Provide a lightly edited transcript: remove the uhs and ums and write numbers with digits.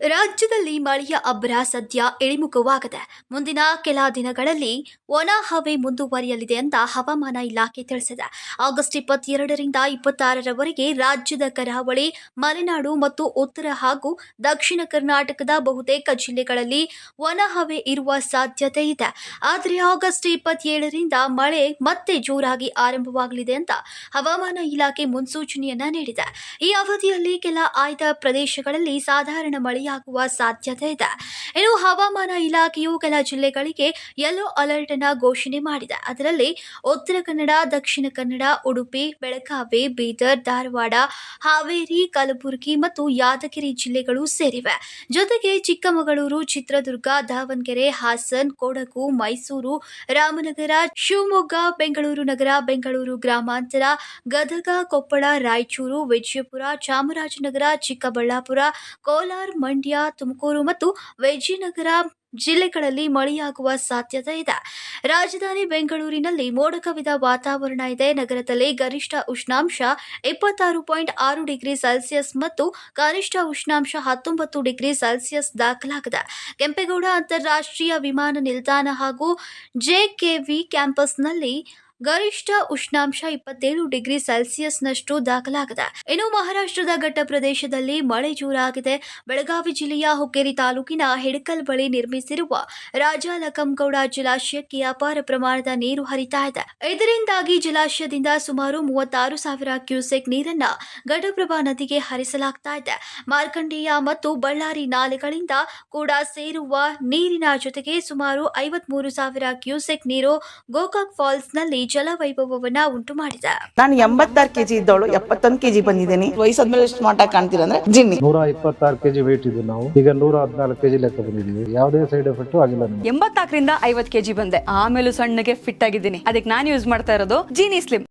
ರಾಜ್ಯದಲ್ಲಿ ಮಳೆಯ ಅಬ್ಬರ ಸದ್ಯ ಇಳಿಮುಖವಾಗಿದೆ. ಮುಂದಿನ ಕೆಲ ದಿನಗಳಲ್ಲಿ ಒಣ ಹವೆ ಮುಂದುವರಿಯಲಿದೆ ಅಂತ ಹವಾಮಾನ ಇಲಾಖೆ ತಿಳಿಸಿದೆ. ಆಗಸ್ಟ್ 22ರಿಂದ 26ರವರೆಗೆ ರಾಜ್ಯದ ಕರಾವಳಿ, ಮಲೆನಾಡು ಮತ್ತು ಉತ್ತರ ಹಾಗೂ ದಕ್ಷಿಣ ಕರ್ನಾಟಕದ ಬಹುತೇಕ ಜಿಲ್ಲೆಗಳಲ್ಲಿ ಒಣ ಹವೆ ಇರುವ ಸಾಧ್ಯತೆ ಇದೆ. ಆದರೆ ಆಗಸ್ಟ್ 27ರಿಂದ ಮಳೆ ಮತ್ತೆ ಜೋರಾಗಿ ಆರಂಭವಾಗಲಿದೆ ಅಂತ ಹವಾಮಾನ ಇಲಾಖೆ ಮುನ್ಸೂಚನೆಯನ್ನ ನೀಡಿದೆ. ಈ ಅವಧಿಯಲ್ಲಿ ಕೆಲ ಆಯ್ದ ಪ್ರದೇಶಗಳಲ್ಲಿ ಸಾಧಾರಣ ಮಳೆಯಾಗುವ ಸಾಧ್ಯತೆ ಇದೆ. ಇನ್ನು ಹವಾಮಾನ ಇಲಾಖೆಯು ಕೆಲ ಜಿಲ್ಲೆಗಳಿಗೆ ಯೆಲ್ಲೋ ಅಲರ್ಟ್ ಅನ್ನು ಘೋಷಣೆ ಮಾಡಿದೆ. ಅದರಲ್ಲಿ ಉತ್ತರ ಕನ್ನಡ, ದಕ್ಷಿಣ ಕನ್ನಡ, ಉಡುಪಿ, ಬೆಳಗಾವಿ, ಬೀದರ್, ಧಾರವಾಡ, ಹಾವೇರಿ, ಕಲಬುರಗಿ ಮತ್ತು ಯಾದಗಿರಿ ಜಿಲ್ಲೆಗಳು ಸೇರಿವೆ. ಜೊತೆಗೆ ಚಿಕ್ಕಮಗಳೂರು, ಚಿತ್ರದುರ್ಗ, ದಾವಣಗೆರೆ, ಹಾಸನ್, ಕೊಡಗು, ಮೈಸೂರು, ರಾಮನಗರ, ಶಿವಮೊಗ್ಗ, ಬೆಂಗಳೂರು ನಗರ, ಬೆಂಗಳೂರು ಗ್ರಾಮಾಂತರ, ಗದಗ, ಕೊಪ್ಪಳ, ರಾಯಚೂರು, ವಿಜಯಪುರ, ಚಾಮರಾಜನಗರ, ಚಿಕ್ಕಬಳ್ಳಾಪುರ, ಕೋಲಾರ, ಮಂಡ್ಯ, ತುಮಕೂರು ಮತ್ತು ವಿಜಯನಗರ ಜಿಲ್ಲೆಗಳಲ್ಲಿ ಮಳೆಯಾಗುವ ಸಾಧ್ಯತೆ ಇದೆ. ರಾಜಧಾನಿ ಬೆಂಗಳೂರಿನಲ್ಲಿ ಮೋಡ ಕವಿದ ವಾತಾವರಣ ಇದೆ. ನಗರದಲ್ಲಿ ಗರಿಷ್ಠ ಉಷ್ಣಾಂಶ 26.6 ಡಿಗ್ರಿ ಸೆಲ್ಸಿಯಸ್ ಮತ್ತು ಕನಿಷ್ಠ ಉಷ್ಣಾಂಶ 19 ಡಿಗ್ರಿ ಸೆಲ್ಸಿಯಸ್ ದಾಖಲಾಗಿದೆ. ಕೆಂಪೇಗೌಡ ಅಂತಾರಾಷ್ಟ್ರೀಯ ವಿಮಾನ ನಿಲ್ದಾಣ ಹಾಗೂ ಜೆಕೆವಿ ಕ್ಯಾಂಪಸ್ನಲ್ಲಿ ಗರಿಷ್ಠ ಉಷ್ಣಾಂಶ 27 ಡಿಗ್ರಿ ಸೆಲ್ಸಿಯಸ್ನಷ್ಟು ದಾಖಲಾಗಿದೆ. ಇನ್ನು ಮಹಾರಾಷ್ಟ್ರದ ಘಟ್ಟ ಪ್ರದೇಶದಲ್ಲಿ ಮಳೆ ಜೋರಾಗಿದೆ. ಬೆಳಗಾವಿ ಜಿಲ್ಲೆಯ ಹುಕ್ಕೇರಿ ತಾಲೂಕಿನ ಹಿಡಕಲ್ ಬಳಿ ನಿರ್ಮಿಸಿರುವ ರಾಜ ಲಖಂಗೌಡ ಜಲಾಶಯಕ್ಕೆ ಅಪಾರ ಪ್ರಮಾಣದ ನೀರು ಹರಿತಾ ಇದೆ. ಇದರಿಂದಾಗಿ ಜಲಾಶಯದಿಂದ ಸುಮಾರು 36,000 ಕ್ಯೂಸೆಕ್ ನೀರನ್ನ ಘಟಪ್ರಭಾ ನದಿಗೆ ಹರಿಸಲಾಗ್ತಾ ಇದೆ. ಮಾರ್ಕಂಡೇಯ ಮತ್ತು ಬಳ್ಳಾರಿ ನಾಲೆಗಳಿಂದ ಕೂಡ ಸೇರುವ ನೀರಿನ ಜೊತೆಗೆ ಸುಮಾರು 53,000 ಕ್ಯೂಸೆಕ್ ನೀರು ಗೋಕಾಕ್ ಫಾಲ್ಸ್ನಲ್ಲಿ ಜಲವೈಭವವನ್ನ ಉಂಟು ಮಾಡಿದೆ. ನಾನು 86 ಕೆಜಿ ಇದ್ದವಳು 71 ಕೆಜಿ ಬಂದಿದ್ದೀನಿ. ವಯಸ್ಸಾದ್ಮೇಲೆ ಸ್ಮಾರ್ಟ್ ಆಗಿ ಕಾಣ್ತೀರಾ ಅಂದ್ರೆ ಜಿನ್ನಿ. 126 ಕೆಜಿ ವೇಟ್ ಇದ್ದು ನಾವು ಈಗ 114 ಕೆಜಿ ಲೆಕ್ಕ ಬಂದಿದ್ದೀವಿ. ಯಾವುದೇ ಸೈಡ್ ಎಫೆಕ್ಟ್ ಆಗಿಲ್ಲ. 84ರಿಂದ 50 ಕೆಜಿ ಬಂದೆ. ಆಮೇಲೆ ಸಣ್ಣಗೆ ಫಿಟ್ ಆಗಿದ್ದೀನಿ. ಅದಕ್ಕೆ ನಾನು ಯೂಸ್ ಮಾಡ್ತಾ ಇರೋದು ಜೀನಿ ಸ್ಲಿಮ್.